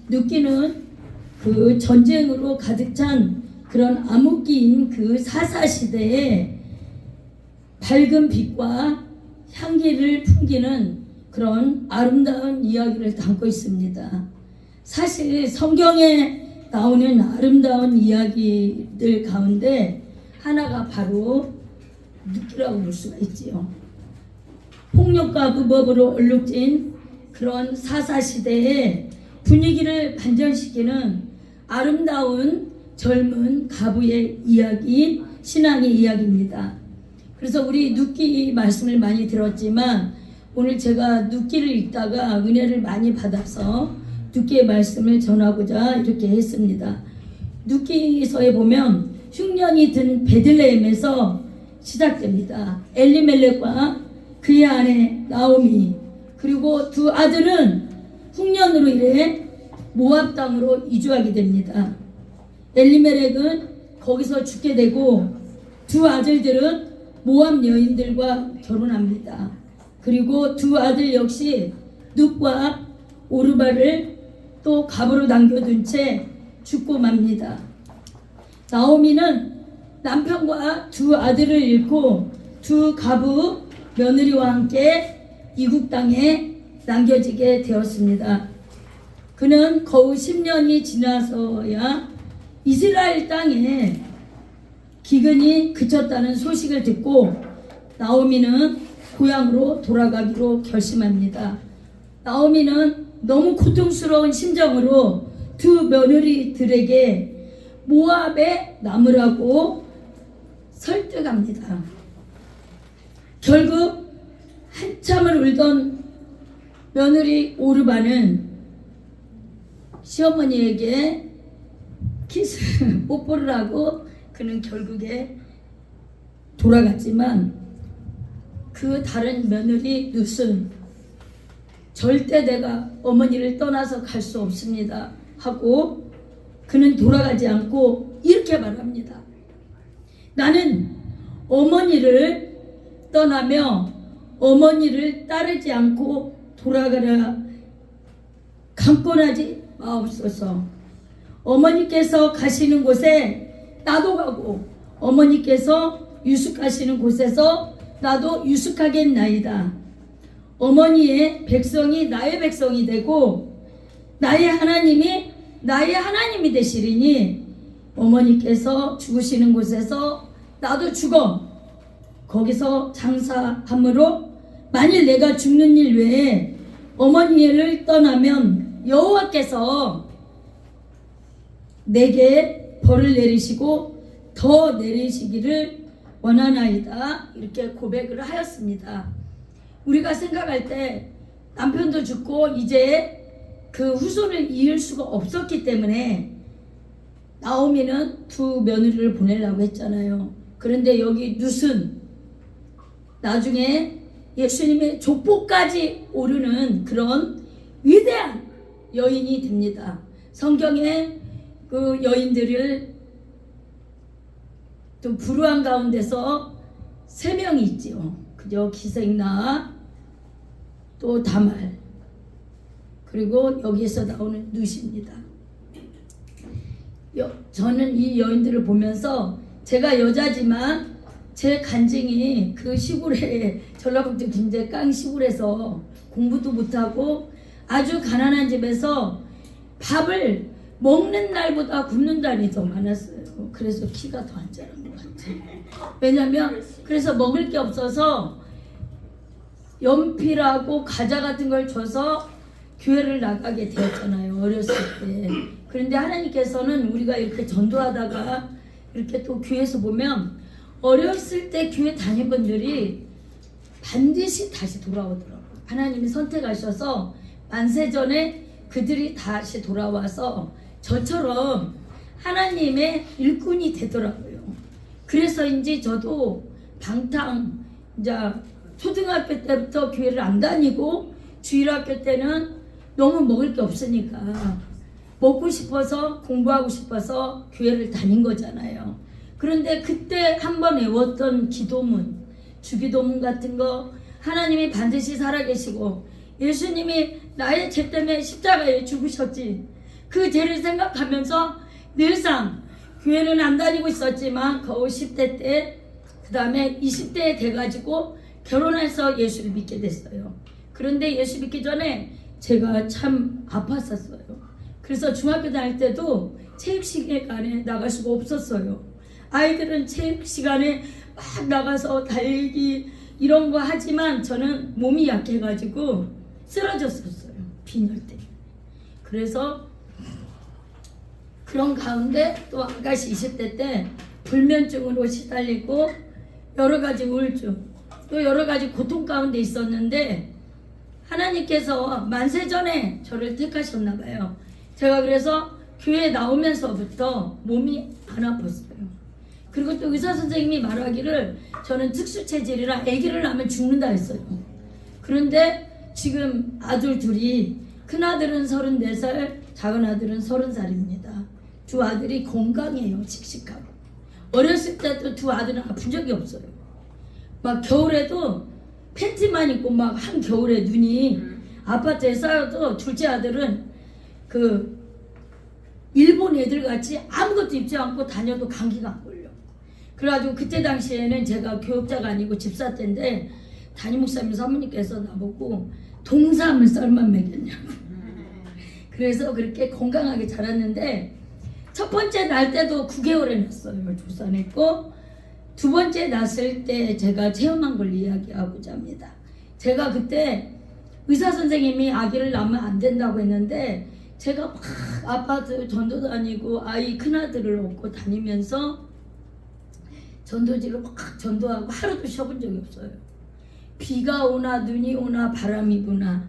눕기는 그 전쟁으로 가득 찬 그런 암흑기인 그 사사시대에 밝은 빛과 향기를 풍기는 그런 아름다운 이야기를 담고 있습니다. 사실 성경에 나오는 아름다운 이야기들 가운데 하나가 바로 눕기라고 볼 수가 있지요. 폭력과 무법으로 얼룩진 그런 사사시대의 분위기를 반전시키는 아름다운 젊은 가부의 이야기, 신앙의 이야기입니다. 그래서 우리 눕기 말씀을 많이 들었지만 오늘 제가 눕기를 읽다가 은혜를 많이 받아서 눕기의 말씀을 전하고자 이렇게 했습니다. 눕기서에 보면 흉년이 든 베들레헴에서 시작됩니다. 엘리멜렉과 그의 아내 나오미 그리고 두 아들은 흉년으로 인해 모압 땅으로 이주하게 됩니다. 엘리멜렉은 거기서 죽게 되고 두 아들들은 모압 여인들과 결혼합니다. 그리고 두 아들 역시 눕과 오르바를 또 갑으로 남겨둔 채 죽고 맙니다. 나오미는 남편과 두 아들을 잃고 두 가부 며느리와 함께 이국 땅에 남겨지게 되었습니다. 그는 거의 10년이 지나서야 이스라엘 땅에 기근이 그쳤다는 소식을 듣고 나오미는 고향으로 돌아가기로 결심합니다. 나오미는 너무 고통스러운 심정으로 두 며느리들에게 모압에 남으라고 설득합니다. 결국 한참을 울던 며느리 오르바는 시어머니에게 키스 뽀뽀를 하고 그는 결국에 돌아갔지만 그 다른 며느리 룻은 절대 내가 어머니를 떠나서 갈 수 없습니다 하고 그는 돌아가지 않고 이렇게 말합니다. 나는 어머니를 떠나며 어머니를 따르지 않고 돌아가라 강권하지 마옵소서. 어머니께서 가시는 곳에 나도 가고 어머니께서 유숙하시는 곳에서 나도 유숙하겠나이다. 어머니의 백성이 나의 백성이 되고 나의 하나님이 나의 하나님이 되시리니 어머니께서 죽으시는 곳에서 나도 죽어 거기서 장사함으로 만일 내가 죽는 일 외에 어머니를 떠나면 여호와께서 내게 벌을 내리시고 더 내리시기를 원하나이다. 이렇게 고백을 하였습니다. 우리가 생각할 때 남편도 죽고 이제 그 후손을 이을 수가 없었기 때문에 나오미는 두 며느리를 보내려고 했잖아요. 그런데 여기 룻은 나중에 예수님의 족보까지 오르는 그런 위대한 여인이 됩니다. 성경에 그 여인들을 좀 불우한 가운데서 3명이 있지요. 그저 기생나 또 다말 그리고 여기에서 나오는 룻입니다. 저는 이 여인들을 보면서 제가 여자지만 제 간증이 그 시골에 전라북도 김제 깡 시골에서 공부도 못하고 아주 가난한 집에서 밥을 먹는 날보다 굶는 날이 더 많았어요. 그래서 키가 더 안 자란 것 같아요. 왜냐면 그래서 먹을 게 없어서 연필하고 과자 같은 걸 줘서 교회를 나가게 되었잖아요. 어렸을 때. 그런데 하나님께서는 우리가 이렇게 전도하다가 이렇게 또 교회에서 보면 어렸을 때 교회 다닌 분들이 반드시 다시 돌아오더라고요. 하나님이 선택하셔서 만세전에 그들이 다시 돌아와서 저처럼 하나님의 일꾼이 되더라고요. 그래서인지 저도 방탕 이제 초등학교 때부터 교회를 안 다니고 주일학교 때는 너무 먹을 게 없으니까 먹고 싶어서 공부하고 싶어서 교회를 다닌 거잖아요. 그런데 그때 한번 외웠던 기도문, 주기도문 같은 거 하나님이 반드시 살아계시고 예수님이 나의 죄 때문에 십자가에 죽으셨지. 그 죄를 생각하면서 늘상 교회는 안 다니고 있었지만 겨우 10대 때, 그 다음에 20대에 돼가지고 결혼해서 예수를 믿게 됐어요. 그런데 예수 믿기 전에 제가 참 아팠었어요. 그래서 중학교 다닐 때도 체육 시간에 나갈 수가 없었어요. 아이들은 체육 시간에 막 나가서 달리기 이런 거 하지만 저는 몸이 약해가지고 쓰러졌었어요. 빈혈 때. 그래서 그런 가운데 또 아가씨 20대 때 불면증으로 시달리고 여러 가지 우울증, 또 여러 가지 고통 가운데 있었는데 하나님께서 만세 전에 저를 택하셨나 봐요. 제가 그래서 교회 나오면서부터 몸이 안 아팠어요. 그리고 또 의사 선생님이 말하기를 저는 특수 체질이라 아기를 낳으면 죽는다 했어요. 그런데 지금 아들 둘이, 큰 아들은 34살, 작은 아들은 30살입니다. 두 아들이 건강해요. 씩씩하고. 어렸을 때도 두 아들은 아픈 적이 없어요. 막 겨울에도 팬티만 입고 막 한겨울에 눈이 아파트에 쌓여도 둘째 아들은 그 일본 애들 같이 아무것도 입지 않고 다녀도 감기가 안 걸려. 그래가지고 그때 당시에는 제가 교육자가 아니고 집사 때인데 담임 목사님 사모님께서 나보고 동사물 썰만 먹였냐고. 그래서 그렇게 건강하게 자랐는데 첫 번째 날 때도 9개월에 났어요. 조산했고 두 번째 낳았을 때 제가 체험한 걸 이야기하고자 합니다. 제가 그때 의사 선생님이 아기를 낳으면 안 된다고 했는데 제가 막 아파트 전도 다니고 아이 큰아들을 업고 다니면서 전도지로 막 전도하고 하루도 쉬어본 적이 없어요. 비가 오나 눈이 오나 바람이 부나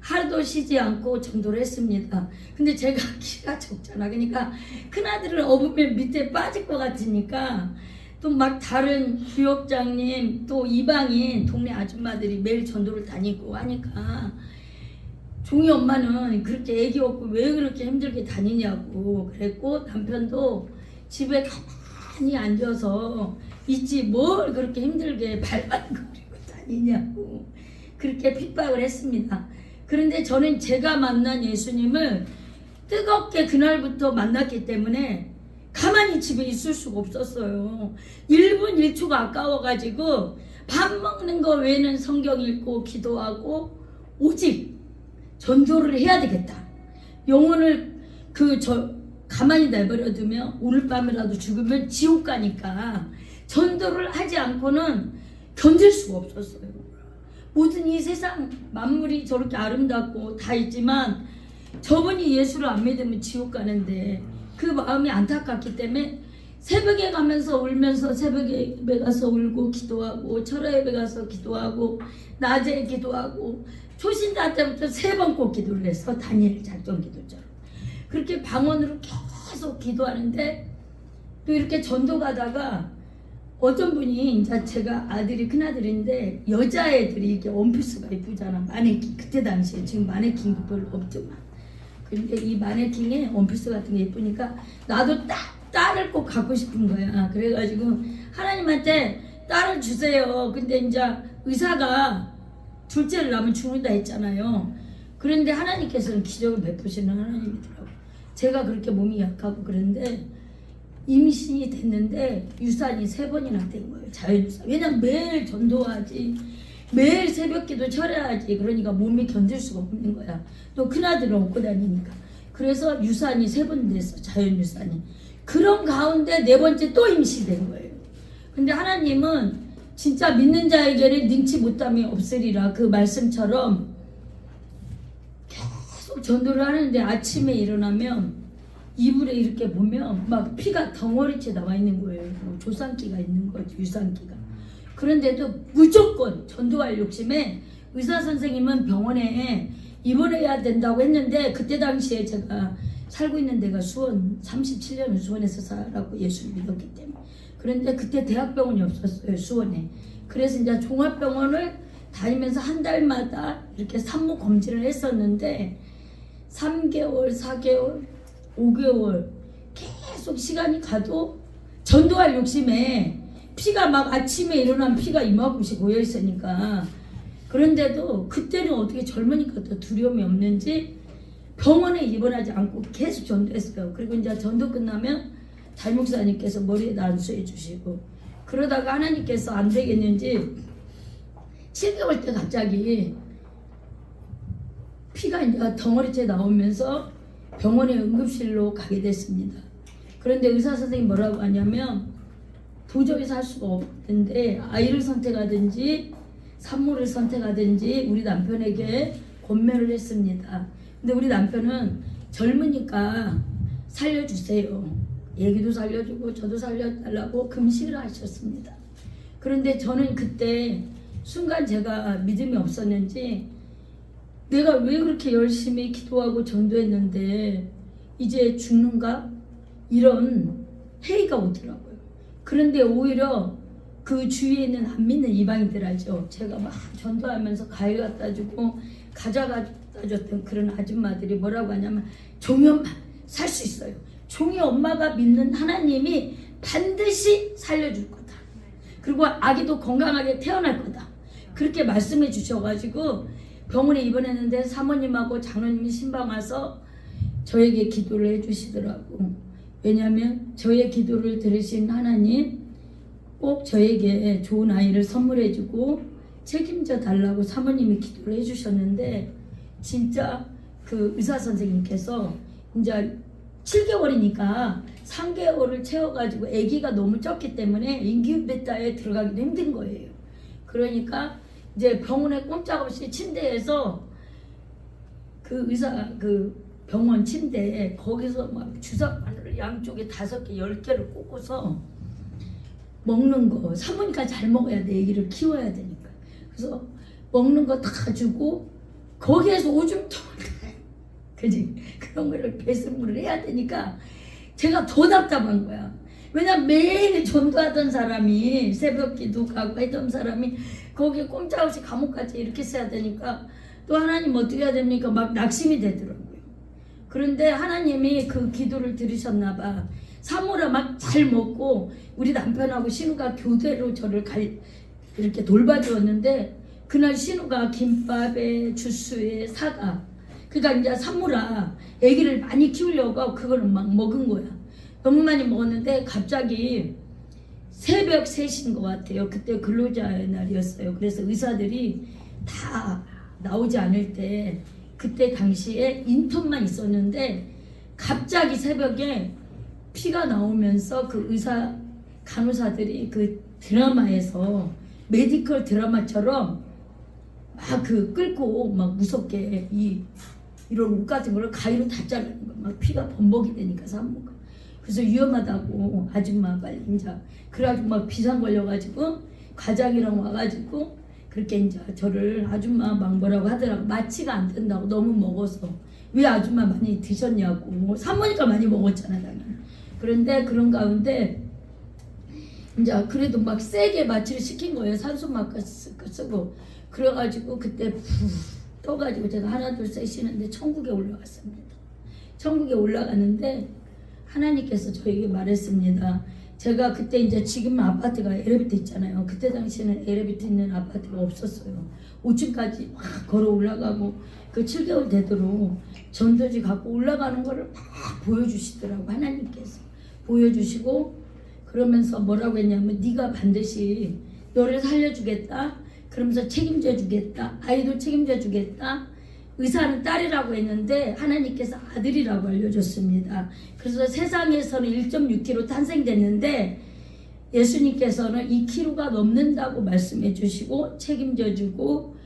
하루도 쉬지 않고 전도를 했습니다. 근데 제가 키가 적잖아. 그러니까 큰아들을 업으면 밑에 빠질 것 같으니까 또 막 다른 구역장님 또 이방인 동네 아줌마들이 매일 전도를 다니고 하니까 종이 엄마는 그렇게 애기 없고 왜 그렇게 힘들게 다니냐고 그랬고, 남편도 집에 가만히 앉아서 있지 뭘 그렇게 힘들게 발발거리고 다니냐고 그렇게 핍박을 했습니다. 그런데 저는 제가 만난 예수님을 뜨겁게 그날부터 만났기 때문에 가만히 집에 있을 수가 없었어요. 1분 1초가 아까워가지고 밥 먹는 거 외에는 성경 읽고 기도하고 오직 전도를 해야 되겠다. 영혼을 가만히 내버려두면 오늘 밤이라도 죽으면 지옥 가니까 전도를 하지 않고는 견딜 수가 없었어요. 모든 이 세상 만물이 저렇게 아름답고 다 있지만 저분이 예수를 안 믿으면 지옥 가는데 그 마음이 안타깝기 때문에 새벽에 가면서 울면서 새벽에 예배 가서 울고 기도하고 철야 예배 가서 기도하고 낮에 기도하고 초신자 때부터 3번 꼭 기도를 했어. 다니엘 작전 기도처럼. 그렇게 방언으로 계속 기도하는데 또 이렇게 전도 가다가 어떤 분이 이제 제가 아들이 큰아들인데 여자애들이 이렇게 원피스가 이쁘잖아. 마네킹. 그때 당시에 지금 마네킹도 별로 없지만. 근데 이 마네킹에 원피스 같은 게 예쁘니까 나도 딸을 꼭 갖고 싶은 거야. 그래가지고 하나님한테 딸을 주세요. 근데 이제 의사가 둘째를 낳으면 죽는다 했잖아요. 그런데 하나님께서는 기적을 베푸시는 하나님이더라고요. 제가 그렇게 몸이 약하고 그런데 임신이 됐는데 유산이 3번이나 된 거예요. 자연유산. 왜냐면 매일 전도하지, 매일 새벽기도 철야하지. 그러니까 몸이 견딜 수가 없는 거야. 또 큰아들을 업고 다니니까. 그래서 유산이 3번 됐어. 자연유산이. 그런 가운데 4번째 또 임신된 거예요. 근데 하나님은 진짜 믿는 자에게는 능치 못함이 없으리라. 그 말씀처럼 계속 전도를 하는데 아침에 일어나면 이불에 이렇게 보면 막 피가 덩어리째 나와 있는 거예요. 조산기가 있는 거죠. 유산기가. 그런데도 무조건 전도할 욕심에 의사 선생님은 병원에 입원해야 된다고 했는데 그때 당시에 제가 살고 있는 데가 수원, 37년을 수원에서 살았고 예수를 믿었기 때문에. 그런데 그때 대학병원이 없었어요. 수원에. 그래서 이제 종합병원을 다니면서 한 달마다 이렇게 산모 검진을 했었는데 3개월, 4개월, 5개월 계속 시간이 가도 전도할 욕심에 피가 막 아침에 일어나면 피가 이만큼씩 고여 있으니까. 그런데도 그때는 어떻게 젊으니까 더 두려움이 없는지 병원에 입원하지 않고 계속 전도했어요. 그리고 이제 전도 끝나면 달목사님께서 머리에다 안수해 주시고, 그러다가 하나님께서 안 되겠는지 7개월 때 갑자기 피가 이제 덩어리째 나오면서 병원에 응급실로 가게 됐습니다. 그런데 의사 선생님이 뭐라고 하냐면 도저히 살 수가 없는데 아이를 선택하든지 산모를 선택하든지 우리 남편에게 권면을 했습니다. 근데 우리 남편은 젊으니까 살려주세요. 얘기도 살려주고 저도 살려달라고 금식을 하셨습니다. 그런데 저는 그때 순간 제가 믿음이 없었는지 내가 왜 그렇게 열심히 기도하고 전도했는데 이제 죽는가? 이런 회의가 오더라고요. 그런데 오히려 그 주위에 있는 안 믿는 이방인들 알죠? 제가 막 전도하면서 과일 갖다 주고 과자 갖다 줬던 그런 아줌마들이 뭐라고 하냐면 종이 엄마 살 수 있어요. 종이 엄마가 믿는 하나님이 반드시 살려줄 거다. 그리고 아기도 건강하게 태어날 거다. 그렇게 말씀해 주셔가지고 병원에 입원했는데 사모님하고 장로님이 신방 와서 저에게 기도를 해주시더라고. 왜냐하면 저의 기도를 들으신 하나님 꼭 저에게 좋은 아이를 선물해주고 책임져 달라고 사모님이 기도를 해주셨는데, 진짜 그 의사 선생님께서 이제 7개월이니까 3개월을 채워가지고 아기가 너무 적기 때문에 인큐베이터에 들어가기도 힘든 거예요. 그러니까 이제 병원에 꼼짝없이 침대에서 그 의사 그 병원 침대에 거기서 막 주사바늘을 양쪽에 5개 10개를 꽂고서 먹는 거, 사모니까 잘 먹어야 돼. 애기를 키워야 되니까. 그래서 먹는 거 다 주고 거기에서 오줌통을 그지? 그런 거를 배송을 해야 되니까 제가 더 답답한 거야. 왜냐면 매일 전도하던 사람이 새벽 기도 가고 했던 사람이 거기에 꼼짝없이 감옥까지 이렇게 써야 되니까 또 하나님 어떻게 해야 됩니까? 막 낙심이 되더라고요. 그런데 하나님이 그 기도를 들으셨나 봐. 사모라 막 잘 먹고 우리 남편하고 신우가 교대로 저를 이렇게 돌봐주었는데 그날 신우가 김밥에 주스에 사과, 그러니까 이제 산모라 아기를 많이 키우려고 그걸 막 먹은 거야. 너무 많이 먹었는데 갑자기 새벽 3시인 것 같아요. 그때 근로자의 날이었어요. 그래서 의사들이 다 나오지 않을 때 그때 당시에 인턴만 있었는데 갑자기 새벽에 피가 나오면서 그 의사 간호사들이 그 드라마에서 메디컬 드라마처럼 막 그 끌고 막 무섭게 이런 옷 같은 거를 가위로 다 자르는 거야. 막 피가 범벅이 되니까 산모가. 그래서 위험하다고 아줌마 빨리 이제 그래가지고 막 비상 걸려가지고 과장이랑 와가지고 그렇게 이제 저를 아줌마 막 뭐라고 하더라고. 마취가 안 된다고 너무 먹어서. 왜 아줌마 많이 드셨냐고. 뭐 산모니까 많이 먹었잖아 당연히. 그런데 그런 가운데 이제 그래도 막 세게 마취를 시킨 거예요. 산소 마스크 쓰고. 그래가지고 그때 푹 떠가지고 제가 하나 둘 셋 쉬는데 천국에 올라갔습니다. 천국에 올라갔는데 하나님께서 저에게 말했습니다. 제가 그때 이제 지금 아파트가 엘리베이터 있잖아요. 그때 당시에는 엘리베이터 있는 아파트가 없었어요. 5층까지 막 걸어 올라가고 그 7개월 되도록 전도지 갖고 올라가는 거를 막 보여주시더라고. 하나님께서 보여주시고 그러면서 뭐라고 했냐면 네가 반드시 너를 살려주겠다. 그러면서 책임져 주겠다. 아이도 책임져 주겠다. 의사는 딸이라고 했는데 하나님께서 아들이라고 알려줬습니다. 그래서 세상에서는 1.6kg 탄생됐는데 예수님께서는 2kg가 넘는다고 말씀해 주시고 책임져 주고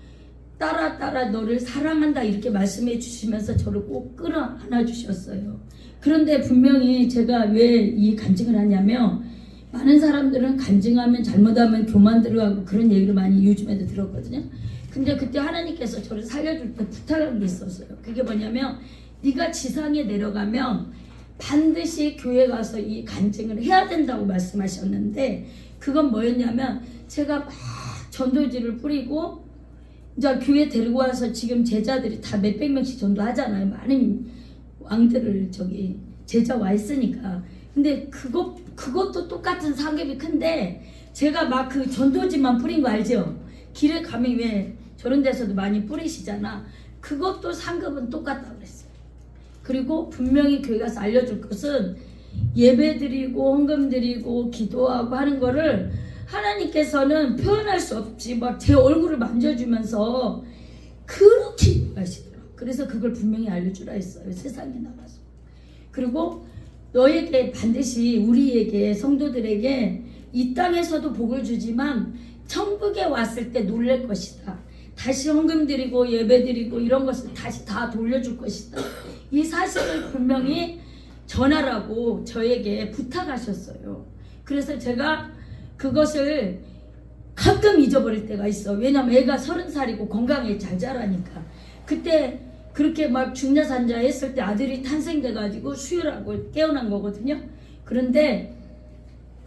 따라 너를 사랑한다 이렇게 말씀해 주시면서 저를 꼭 끌어안아 주셨어요. 그런데 분명히 제가 왜 이 간증을 하냐면 많은 사람들은 간증하면 잘못하면 교만 들어가고 그런 얘기를 많이 요즘에도 들었거든요. 근데 그때 하나님께서 저를 살려줄 때 부탁한 게 있었어요. 그게 뭐냐면 네가 지상에 내려가면 반드시 교회 가서 이 간증을 해야 된다고 말씀하셨는데 그건 뭐였냐면 제가 막 전도지를 뿌리고 이제 교회 데리고 와서 지금 제자들이 다 몇백 명씩 전도하잖아요. 많은 왕들을 저기 제자 와 있으니까. 근데 그것도 똑같은 상급이 큰데 제가 막 그 전도지만 뿌린 거 알죠? 길에 가면 왜 저런 데서도 많이 뿌리시잖아. 그것도 상급은 똑같다고 그랬어요. 그리고 분명히 교회 가서 알려줄 것은 예배 드리고 헌금 드리고 기도하고 하는 거를 하나님께서는 표현할 수 없지 막 제 얼굴을 만져주면서 그렇게 하시더라고요. 그래서 그걸 분명히 알려주라 했어요. 세상에 나가서. 그리고 너에게 반드시 우리에게 성도들에게 이 땅에서도 복을 주지만 천국에 왔을 때 놀랄 것이다. 다시 헌금 드리고 예배 드리고 이런 것을 다시 다 돌려줄 것이다. 이 사실을 분명히 전하라고 저에게 부탁하셨어요. 그래서 제가 그것을 가끔 잊어버릴 때가 있어. 왜냐면 애가 30살이고 건강에 잘 자라니까. 그때 그렇게 막 중야산자 했을 때 아들이 탄생돼가지고 수혈하고 깨어난 거거든요. 그런데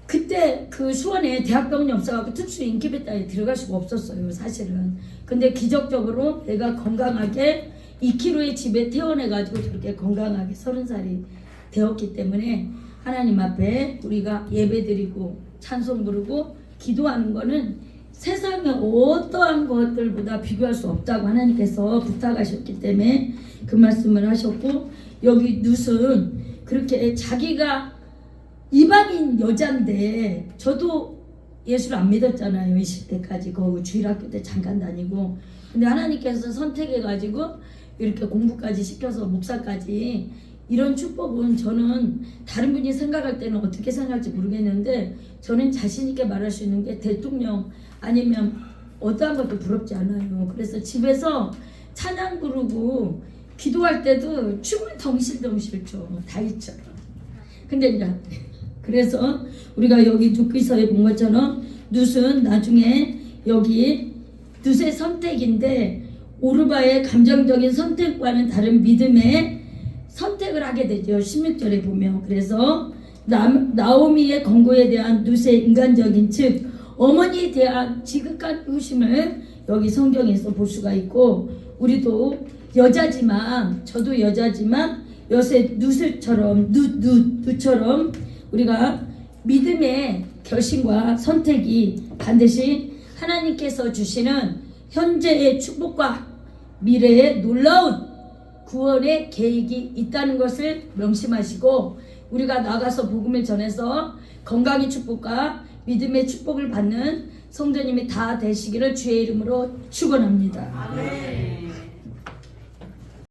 그때 그 수원에 대학병원이 없어가지고 특수 인큐베이터에 들어갈 수가 없었어요, 사실은. 근데 기적적으로 애가 건강하게 2kg의 집에 태어나가지고 저렇게 건강하게 30살이 되었기 때문에 하나님 앞에 우리가 예배드리고 찬송 부르고 기도하는 거는 세상의 어떠한 것들보다 비교할 수 없다고 하나님께서 부탁하셨기 때문에 그 말씀을 하셨고, 여기 룻은 그렇게 자기가 이방인 여잔데, 저도 예수를 안 믿었잖아요. 20대까지 거기 주일학교 때 잠깐 다니고. 근데 하나님께서 선택해가지고 이렇게 공부까지 시켜서 목사까지, 이런 축복은 저는 다른 분이 생각할 때는 어떻게 생각할지 모르겠는데 저는 자신 있게 말할 수 있는 게 대통령 아니면 어떠한 것도 부럽지 않아요. 그래서 집에서 찬양 부르고 기도할 때도 춤을 덩실덩실 춰, 다윗처럼. 근데 이제 그래서 우리가 여기 룻기서에 본 것처럼 룻은 나중에 여기 룻의 선택인데 오르바의 감정적인 선택과는 다른 믿음의 선택을 하게 되죠. 16절에 보면. 그래서 나오미의 권고에 대한 룻의 인간적인, 즉 어머니에 대한 지극한 효심을 여기 성경에서 볼 수가 있고, 우리도 여자지만, 저도 여자지만 요새 룻처럼 우리가 믿음의 결심과 선택이 반드시 하나님께서 주시는 현재의 축복과 미래의 놀라운 구원의 계획이 있다는 것을 명심하시고, 우리가 나가서 복음을 전해서 건강의 축복과 믿음의 축복을 받는 성도님이 다 되시기를 주의 이름으로 축원합니다. 아멘.